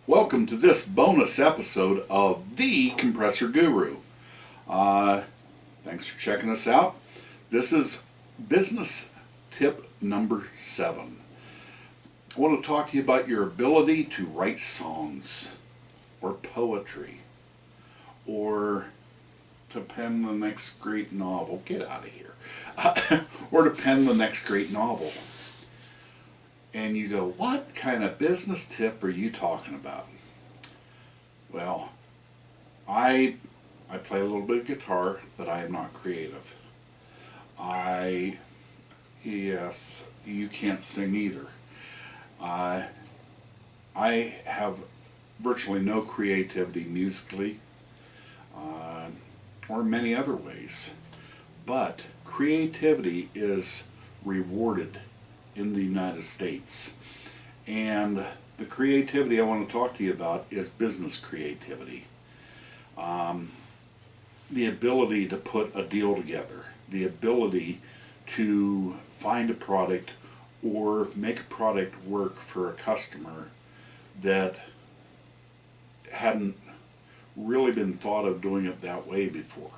Welcome to this bonus episode of the Compressor Guru. Thanks for checking us out. This is business tip number 7. I want to talk to you about your ability to write songs or poetry or to pen the next great novel. Get out of here. Or to pen the next great novel. And you go, what kind of business tip are you talking about? Well, I play a little bit of guitar, but I am not creative. Yes, you can't sing either. I have virtually no creativity musically, or many other ways. But creativity is rewarded in the United States. And the creativity I want to talk to you about is business creativity. The ability to put a deal together, the ability to find a product or make a product work for a customer that hadn't really been thought of doing it that way before.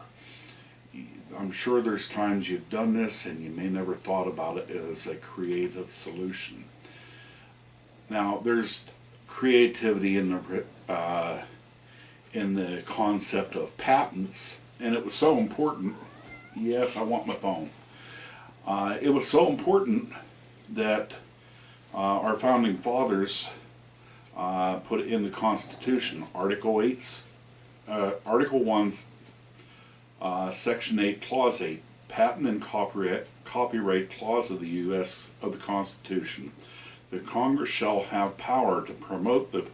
I'm sure there's times you've done this and you may never thought about it as a creative solution. Now, there's creativity in the concept of patents, and it was so important. Yes, I want my phone. It was so important that our founding fathers put in the Constitution, Article 1, Section 8, Clause 8, Patent and Copyright Clause of the U.S. of the Constitution. The Congress shall have power to promote the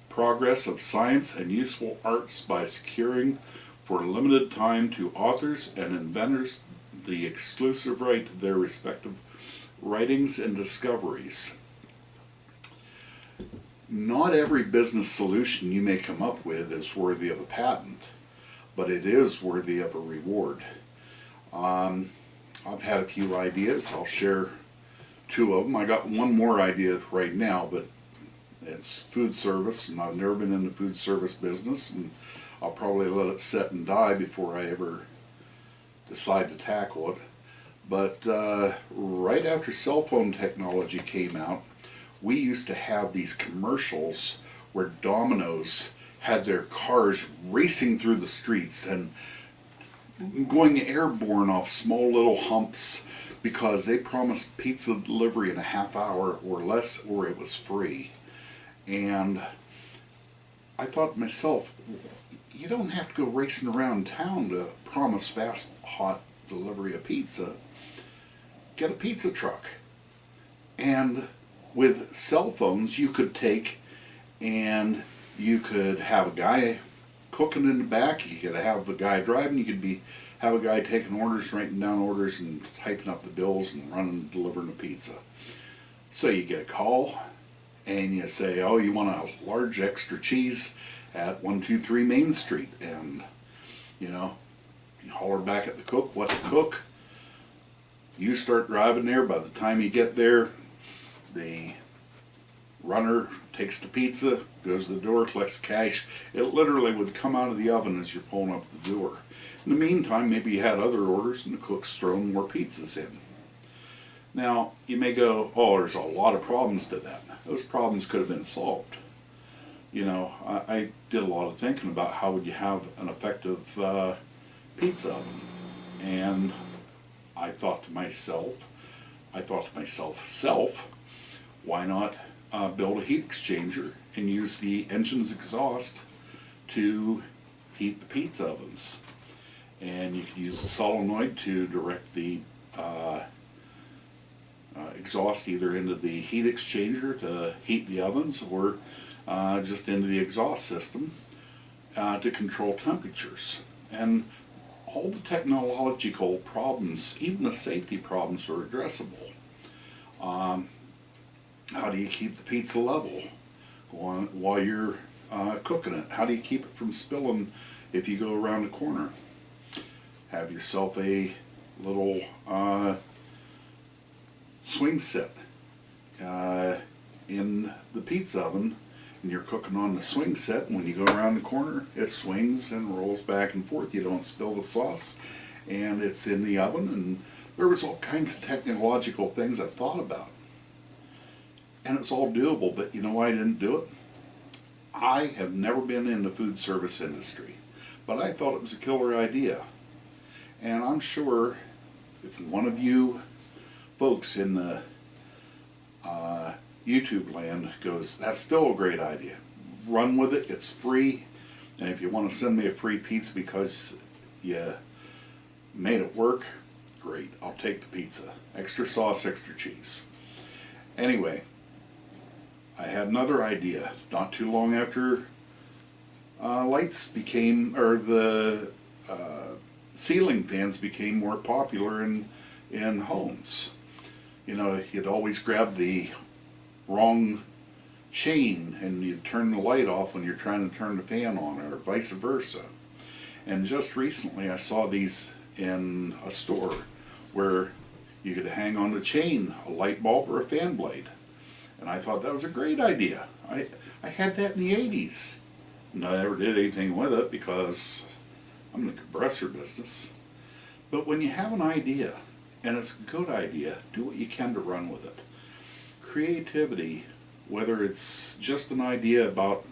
progress of science and useful arts by securing for a limited time to authors and inventors the exclusive right to their respective writings and discoveries. Not every business solution you may come up with is worthy of a patent, but it is worthy of a reward. I've had a few ideas. I'll share 2 of them. I got one more idea right now, but it's food service, and I've never been in the food service business, and I'll probably let it set and die before I ever decide to tackle it. But right after cell phone technology came out, we used to have these commercials where Domino's had their cars racing through the streets and going airborne off small little humps because they promised pizza delivery in a half hour or less, or it was free. And I thought to myself, you don't have to go racing around town to promise fast, hot delivery of pizza. Get a pizza truck. And with cell phones, you could take and you could have a guy cooking in the back, you could have a guy driving, you could have a guy taking orders, writing down orders, and typing up the bills and running and delivering the pizza. So you get a call, and you say, oh, you want a large extra cheese at 123 Main Street, and you holler back at the cook what to cook. You start driving there. By the time you get there, the runner takes the pizza, goes to the door, collects cash. It literally would come out of the oven as you're pulling up the door. In the meantime, maybe you had other orders and the cook's throwing more pizzas in. Now, you may go, oh, there's a lot of problems to that. Those problems could have been solved. I did a lot of thinking about how would you have an effective pizza oven. And I thought to myself, why not build a heat exchanger and use the engine's exhaust to heat the pizza ovens. And you could use a solenoid to direct the exhaust either into the heat exchanger to heat the ovens or just into the exhaust system to control temperatures. And all the technological problems, even the safety problems, are addressable. How do you keep the pizza level while you're cooking it? How do you keep it from spilling if you go around the corner? Have yourself a little swing set in the pizza oven and you're cooking on the swing set, and when you go around the corner, it swings and rolls back and forth. You don't spill the sauce, and it's in the oven. And there was all kinds of technological things I thought about, and it's all doable. But you know why I didn't do it? I have never been in the food service industry, but I thought it was a killer idea. And I'm sure if one of you folks in the YouTube land goes, that's still a great idea, run with it, it's free. And if you want to send me a free pizza because you made it work, great, I'll take the pizza. Extra sauce, extra cheese. Anyway, I had another idea not too long after lights became, or the ceiling fans became more popular in homes. You know, you'd always grab the wrong chain and you'd turn the light off when you're trying to turn the fan on, or vice versa. And just recently I saw these in a store where you could hang on the chain a light bulb or a fan blade. And I thought that was a great idea. I had that in the 80s. And I never did anything with it because I'm in the compressor business. But when you have an idea, and it's a good idea, do what you can to run with it. Creativity, whether it's just an idea about,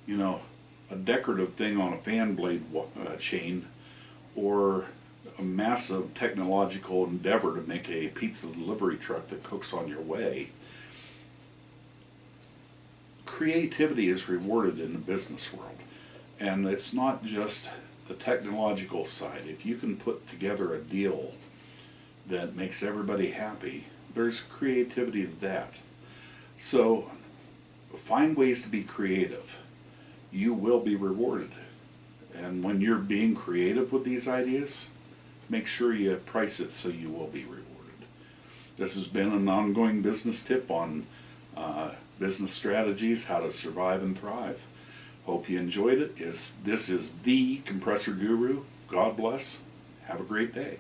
you know, a decorative thing on a fan blade chain, or a massive technological endeavor to make a pizza delivery truck that cooks on your way. Creativity is rewarded in the business world. And it's not just the technological side. If you can put together a deal that makes everybody happy, there's creativity to that. So find ways to be creative. You will be rewarded. And when you're being creative with these ideas, make sure you price it so you will be rewarded. This has been an ongoing business tip on business strategies, how to survive and thrive. Hope you enjoyed it. This is the Compressor Guru. God bless. Have a great day.